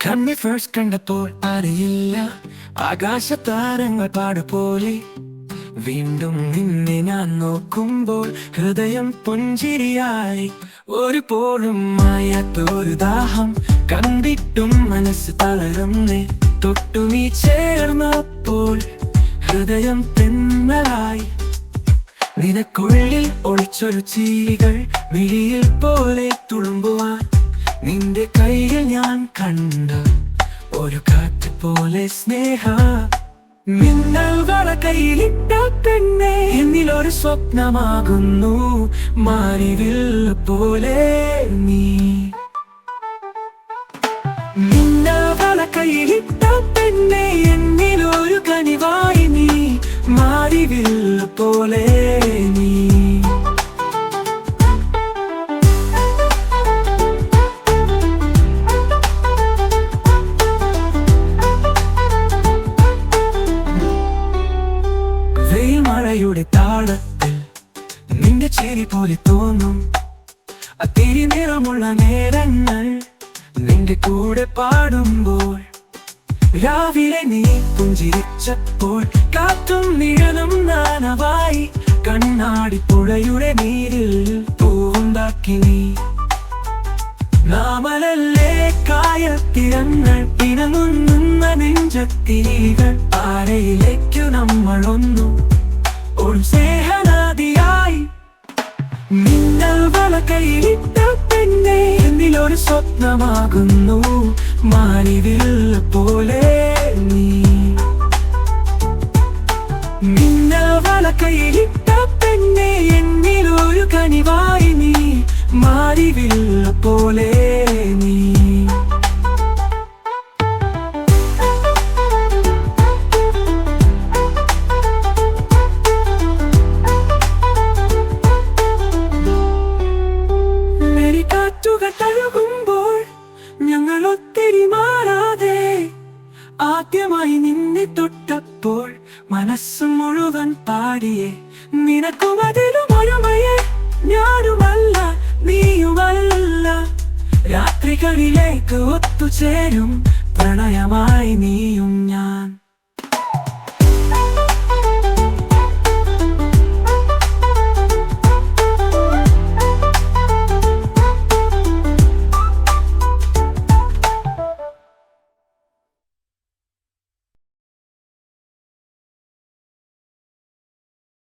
കണ്ണി ഫസ്റ്റ് കണ്ടപ്പോൾ അറിയില്ല, ആകാശതാരങ്ങൾ പാടുപോലെ. വീണ്ടും നിന്നെ ഞാൻ നോക്കുമ്പോൾ ഹൃദയം പുഞ്ചിരിയായി. ഒരുപോഴും മായാത്തൊരു ദാഹം കണ്ടിട്ടും മനസ്സ് തളരുന്നേ. തൊട്ടു നീ ചേർന്നപ്പോൾ ഹൃദയം തെന്നലായി. നിനക്കുള്ളിൽ ഒളിച്ചൊരു ചീകൾ മിഴിയിൽ പോലെ തുളുമ്പുവാൻ. നിന്റെ കൈയിൽ ഞാൻ കണ്ട ഒരു കാറ്റ് പോലെ സ്നേഹ. മിന്നൽകള കയ്യിലിട്ട പെണ്ണെ, എന്നിലൊരു സ്വപ്നമാകുന്നു മാരിവിൽ പോലെ നീ. മിന്നൽകള കയ്യിലിട്ട പെണ്ണെ, എന്നിലൊരു കനിവായി നീ. മാരിവിൽ പോലെ നീ. മഴയുടെ താളത്തിൽ നിന്റെ ചിരി പോലെ തോന്നും. അതിരി നിറമുള്ള നേരങ്ങൾ നിന്റെ കൂടെ പാടുമ്പോൾ. രാവിലെ നീ പുഞ്ചിരിച്ചപ്പോൾ കാറ്റും നിഴലും നനവായി. കണ്ണാടി പുഴയുടെ നീരിൽ പൂവുണ്ടാക്കി നീ. നാമലല്ലേ കായത്തിരങ്ങൾ ഇണങ്ങുന്ന നെഞ്ചത്തിരികൾ. ആരയിലേക്കു നമ്മളൊന്നു ഒരു സ്നേഹനദിയായി. മിന്നൽ വള കയ്യിലിട്ട പെണ്ണെ, എന്നിലൊരു സ്വപ്നമാകുന്നു മാരിവിൽ പോലെ നീ. മിന്നൽ വള കയ്യിലിട്ട പെണ്ണെ, എന്നിലൊരു കനിവായി നീ. മാരിവിൽ പോലെ നീ. തഴുകുമ്പോൾ ഞങ്ങൾ ഒത്തിരി മാറാതെ. ആദ്യമായി നിന്നെ തൊട്ടപ്പോൾ മനസ്സ് മുഴുവൻ പാടിയേ. നിനക്കും അതിലും ഒരുമയെ, ഞാനുമല്ല നീയുമല്ല. രാത്രികളിലേക്ക് ഒത്തുചേരും പ്രണയമായി നീ.